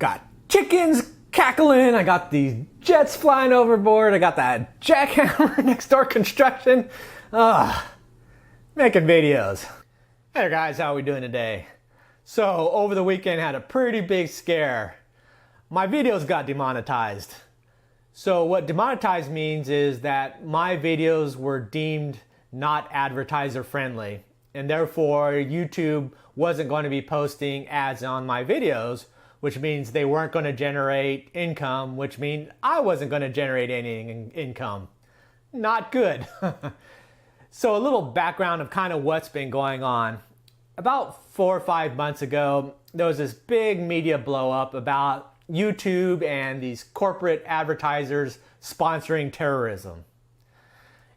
Got chickens cackling, I got these jets flying overboard, I got that jackhammer next door construction. Making videos. Hey there guys, how are we doing today? So over the weekend had a pretty big scare. My videos got demonetized. So what demonetized means is that my videos were deemed not advertiser friendly, and therefore YouTube wasn't going to be posting ads on my videos, which means they weren't going to generate income, which means I wasn't going to generate any income. Not good. So a little background of kind of what's been going on. About 4 or 5 months ago, there was this big media blow up about YouTube and these corporate advertisers sponsoring terrorism.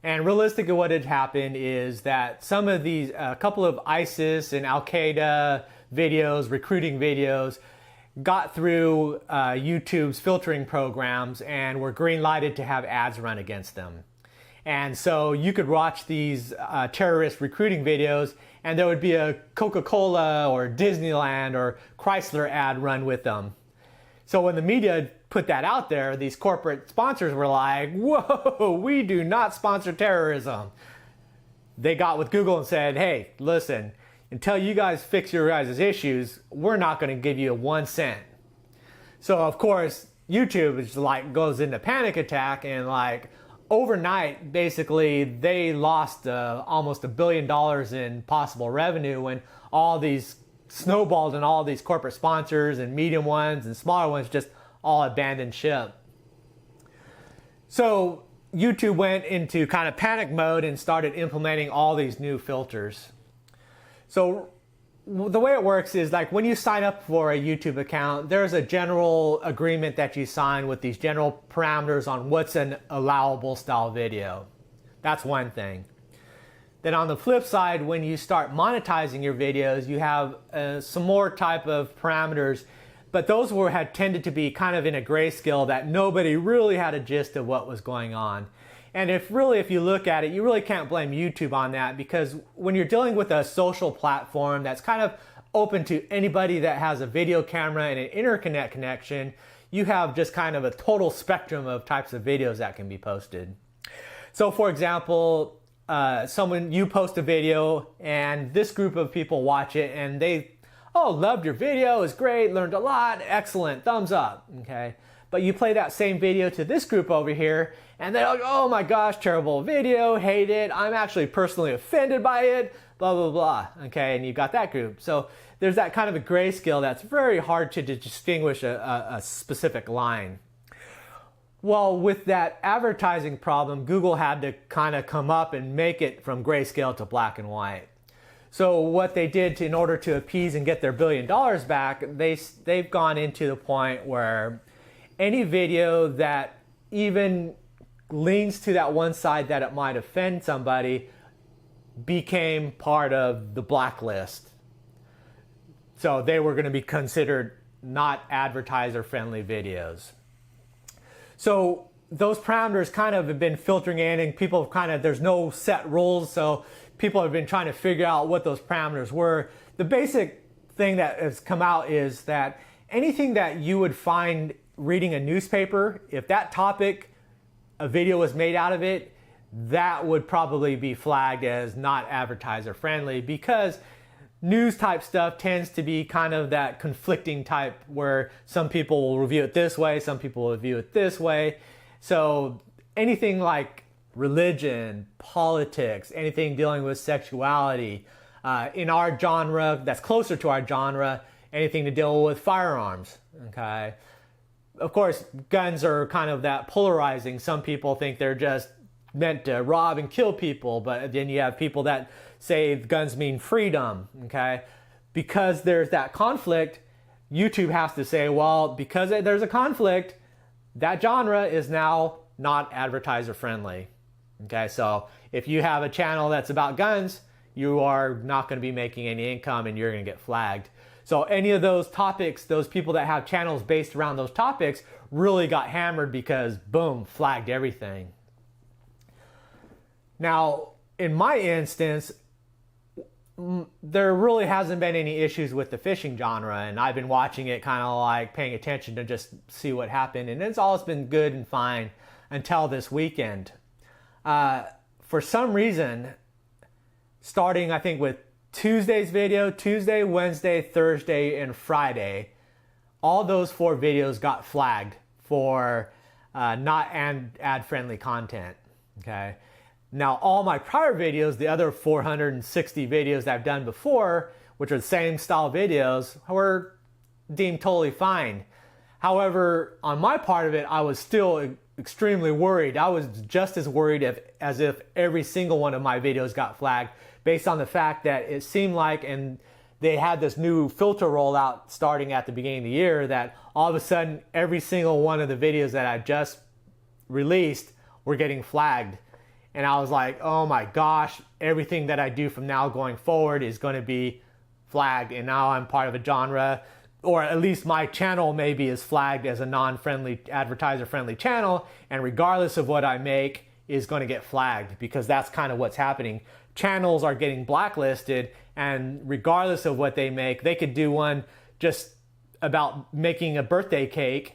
And realistically what had happened is that some of these, a couple of ISIS and Al-Qaeda videos, recruiting videos, got through YouTube's filtering programs and were green lighted to have ads run against them. And so you could watch these terrorist recruiting videos and there would be a Coca-Cola or Disneyland or Chrysler ad run with them. So when the media put that out there, these corporate sponsors were like, whoa, we do not sponsor terrorism. They got with Google and said, hey, listen, until you guys fix your guys' issues, we're not going to give you 1 cent. So of course, YouTube is like goes into panic attack, and like overnight, basically they lost almost $1 billion in possible revenue when all these snowballed and all these corporate sponsors and medium ones and smaller ones just all abandoned ship. So YouTube went into kind of panic mode and started implementing all these new filters. So the way it works is like when you sign up for a YouTube account, there's a general agreement that you sign with these general parameters on what's an allowable style video. That's one thing. Then on the flip side, when you start monetizing your videos, you have some more type of parameters, but those had tended to be kind of in a grayscale that nobody really had a gist of what was going on. And if you look at it, you really can't blame YouTube on that, because when you're dealing with a social platform that's kind of open to anybody that has a video camera and an internet connection, you have just kind of a total spectrum of types of videos that can be posted. So for example, you post a video and this group of people watch it and they, oh, loved your video, it was great, learned a lot, excellent, thumbs up, okay? But you play that same video to this group over here and they're like, oh my gosh, terrible video, hate it, I'm actually personally offended by it, blah, blah, blah, okay? And you've got that group. So there's that kind of a grayscale that's very hard to distinguish a specific line. Well, with that advertising problem, Google had to kind of come up and make it from grayscale to black and white. So what they did in order to appease and get their $1 billion back, they've gone into the point where any video that even leans to that one side that it might offend somebody became part of the blacklist. So they were going to be considered not advertiser friendly videos. So those parameters kind of have been filtering in, and people have kind of, there's no set rules, so people have been trying to figure out what those parameters were. The basic thing that has come out is that anything that you would find reading a newspaper, if that topic, a video was made out of it, that would probably be flagged as not advertiser friendly, because news type stuff tends to be kind of that conflicting type where some people will review it this way, some people will review it this way. So anything like religion, politics, anything dealing with sexuality, in our genre, that's closer to our genre, anything to deal with firearms, okay? Of course, guns are kind of that polarizing. Some people think they're just meant to rob and kill people, but then you have people that say guns mean freedom, okay? Because there's that conflict, YouTube has to say, well, because there's a conflict, that genre is now not advertiser friendly, okay? So if you have a channel that's about guns, you are not going to be making any income and you're going to get flagged. So any of those topics, those people that have channels based around those topics really got hammered because boom, flagged everything. Now, in my instance, there really hasn't been any issues with the fishing genre, and I've been watching it kind of like paying attention to just see what happened, and it's always been good and fine until this weekend. For some reason, starting I think with Tuesday's video, Tuesday, Wednesday, Thursday, and Friday, all those 4 videos got flagged for not ad-friendly content, okay? Now, all my prior videos, the other 460 videos that I've done before, which are the same style videos, were deemed totally fine. However, on my part of it, I was still extremely worried. I was just as worried as if every single one of my videos got flagged, based on the fact that it seemed like, and they had this new filter rollout starting at the beginning of the year, that all of a sudden every single one of the videos that I just released were getting flagged. And I was like, oh my gosh, everything that I do from now going forward is going to be flagged. And now I'm part of a genre, or at least my channel maybe is flagged as a non-friendly, advertiser-friendly channel. And regardless of what I make, is going to get flagged, because that's kind of what's happening. Channels are getting blacklisted, and regardless of what they make, they could do one just about making a birthday cake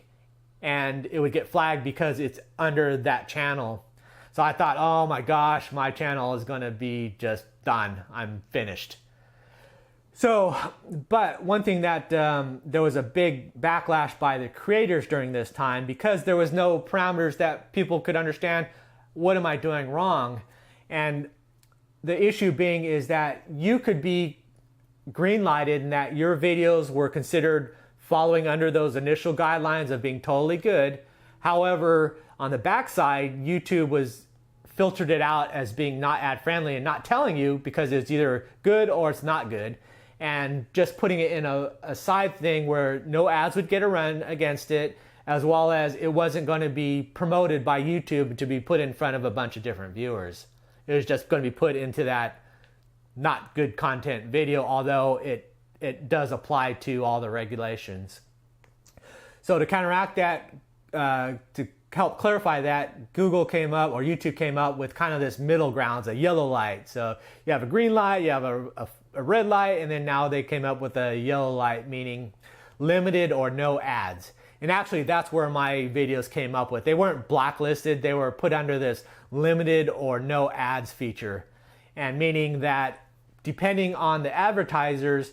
and it would get flagged because it's under that channel. So I thought, oh my gosh, my channel is going to be just done. I'm finished. So, but one thing that there was a big backlash by the creators during this time, because there was no parameters that people could understand, what am I doing wrong? And the issue being is that you could be green-lighted and that your videos were considered following under those initial guidelines of being totally good. However, on the backside, YouTube was filtered it out as being not ad-friendly and not telling you because it's either good or it's not good, and just putting it in a side thing where no ads would get a run against it, as well as it wasn't going to be promoted by YouTube to be put in front of a bunch of different viewers. It was just going to be put into that not good content video, although it does apply to all the regulations. So to counteract that, to help clarify that, Google came up, or YouTube came up with kind of this middle ground, a yellow light. So you have a green light, you have a red light, and then now they came up with a yellow light, meaning limited or no ads. And actually that's where my videos came up with. They weren't blacklisted, they were put under this limited or no ads feature. And meaning that depending on the advertisers,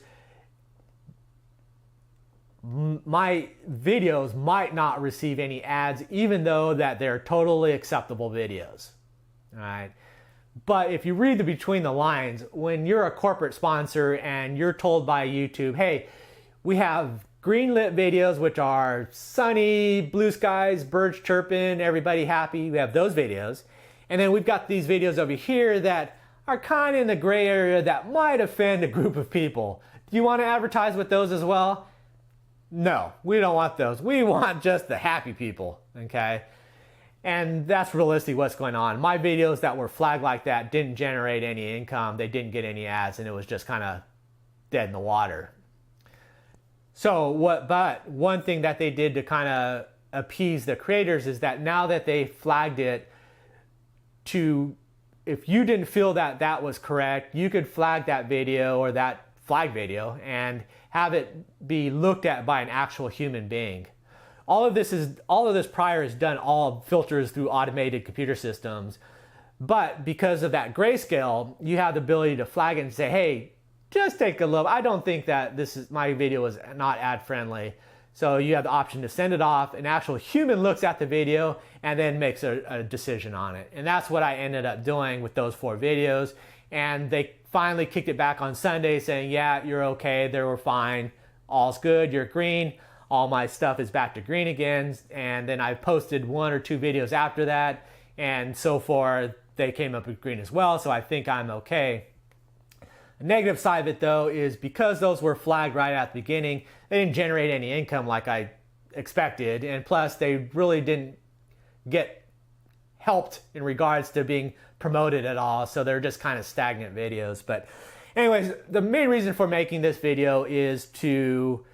my videos might not receive any ads, even though that they're totally acceptable videos. All right. But if you read between the lines, when you're a corporate sponsor and you're told by YouTube, hey, we have green lit videos, which are sunny, blue skies, birds chirping, everybody happy, we have those videos. And then we've got these videos over here that are kind of in the gray area that might offend a group of people. Do you want to advertise with those as well? No, we don't want those. We want just the happy people, okay? And that's realistically what's going on. My videos that were flagged like that didn't generate any income. They didn't get any ads, and it was just kind of dead in the water. So but one thing that they did to kind of appease the creators is that now that they flagged it, if you didn't feel that that was correct, you could flag that video or that flag video and have it be looked at by an actual human being. All of this prior is done, all filters through automated computer systems. But because of that grayscale, you have the ability to flag it and say, hey, just take a look. I don't think that my video is not ad friendly. So you have the option to send it off. An actual human looks at the video and then makes a decision on it. And that's what I ended up doing with those 4 videos. And they finally kicked it back on Sunday saying, yeah, you're okay, they were fine, all's good, you're green, all my stuff is back to green again. And then I posted 1 or 2 videos after that, and so far they came up with green as well, so I think I'm okay. The negative side of it though is because those were flagged right at the beginning, they didn't generate any income like I expected, and plus they really didn't get helped in regards to being promoted at all, so they're just kind of stagnant videos. But anyways, the main reason for making this video is to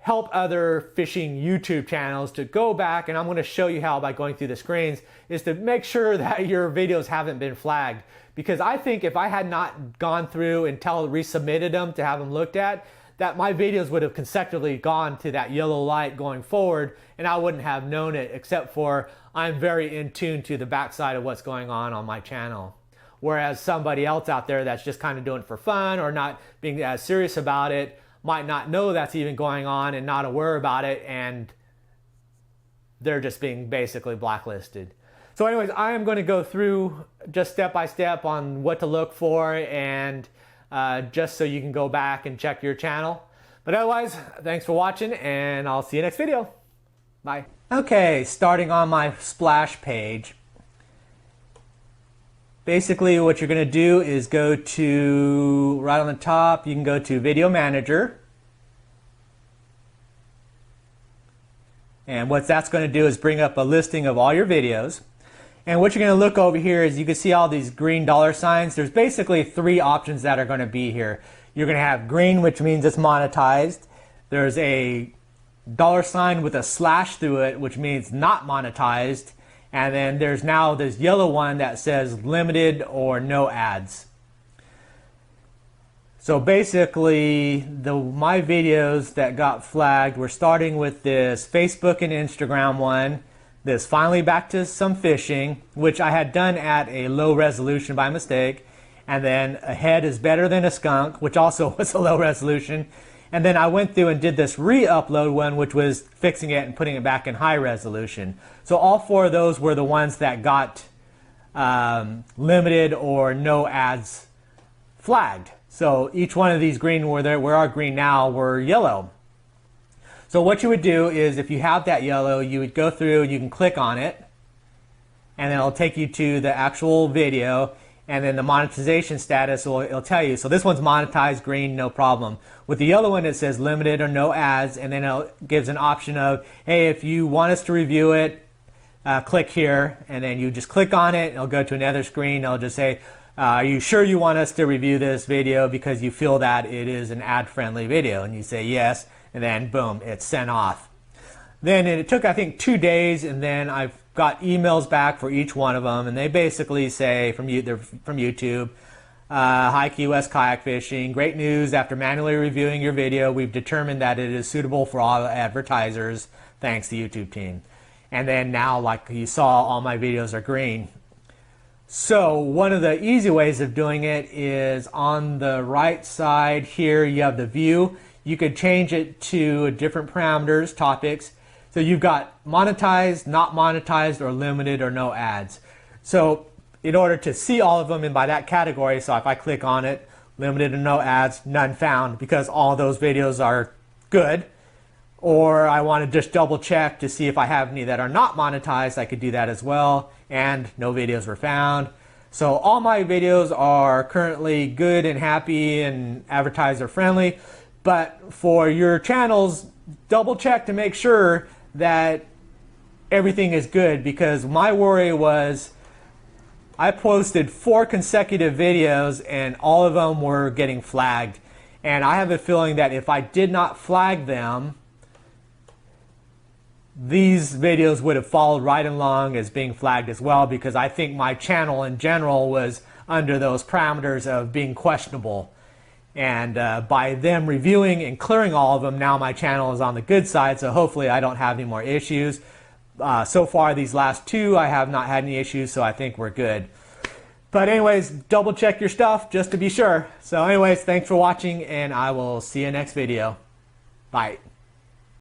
help other fishing YouTube channels to go back, and I'm going to show you how by going through the screens, is to make sure that your videos haven't been flagged. Because I think if I had not gone through and resubmitted them to have them looked at, that my videos would have consecutively gone to that yellow light going forward, and I wouldn't have known it, except for I'm very in tune to the backside of what's going on my channel. Whereas somebody else out there that's just kind of doing it for fun or not being as serious about it might not know that's even going on and not aware about it, and they're just being basically blacklisted. So anyways, I am going to go through just step by step on what to look for, and just so you can go back and check your channel. But otherwise, thanks for watching, and I'll see you next video. Bye. Okay, starting on my splash page. Basically what you're going to do is go to, right on the top, you can go to Video Manager. And what that's going to do is bring up a listing of all your videos. And what you're going to look over here is you can see all these green dollar signs. There's basically 3 options that are going to be here. You're going to have green, which means it's monetized. There's a dollar sign with a slash through it, which means not monetized. And then there's now this yellow one that says limited or no ads. So basically, my videos that got flagged, we're starting with this Facebook and Instagram one, this finally back to some fishing, which I had done at a low resolution by mistake, and then a head is better than a skunk, which also was a low resolution. And then I went through and did this re-upload one, which was fixing it and putting it back in high resolution. So all 4 of those were the ones that got limited or no ads flagged. So each one of these green where are green now were yellow. So what you would do is, if you have that yellow, you would go through and you can click on it, and then it'll take you to the actual video, and then the monetization status it'll tell you. So this one's monetized, green, no problem. With the yellow one, it says limited or no ads, and then it gives an option of, hey, if you want us to review it, click here, and then you just click on it, it'll go to another screen. It'll just say, are you sure you want us to review this video because you feel that it is an ad-friendly video? And you say yes, and then boom, it's sent off. Then it took, I think, 2 days, and then I've got emails back for each one of them, and they basically say they're from YouTube, hi Key West Kayak Fishing, great news, after manually reviewing your video, we've determined that it is suitable for all advertisers, thanks to YouTube team. And then now, like you saw, all my videos are green. So one of the easy ways of doing it is on the right side here, you have the view. You could change it to different parameters, topics. So you've got monetized, not monetized, or limited, or no ads. So in order to see all of them and by that category, so if I click on it, limited and no ads, none found, because all those videos are good. Or I want to just double check to see if I have any that are not monetized, I could do that as well, and no videos were found. So all my videos are currently good and happy and advertiser friendly, but for your channels, double check to make sure that everything is good, because my worry was I posted 4 consecutive videos and all of them were getting flagged. And I have a feeling that if I did not flag them, these videos would have followed right along as being flagged as well, because I think my channel in general was under those parameters of being questionable. And by them reviewing and clearing all of them, now my channel is on the good side, so hopefully I don't have any more issues. So far, these last 2, I have not had any issues, so I think we're good. But anyways, double check your stuff just to be sure. So anyways, thanks for watching, and I will see you next video. Bye.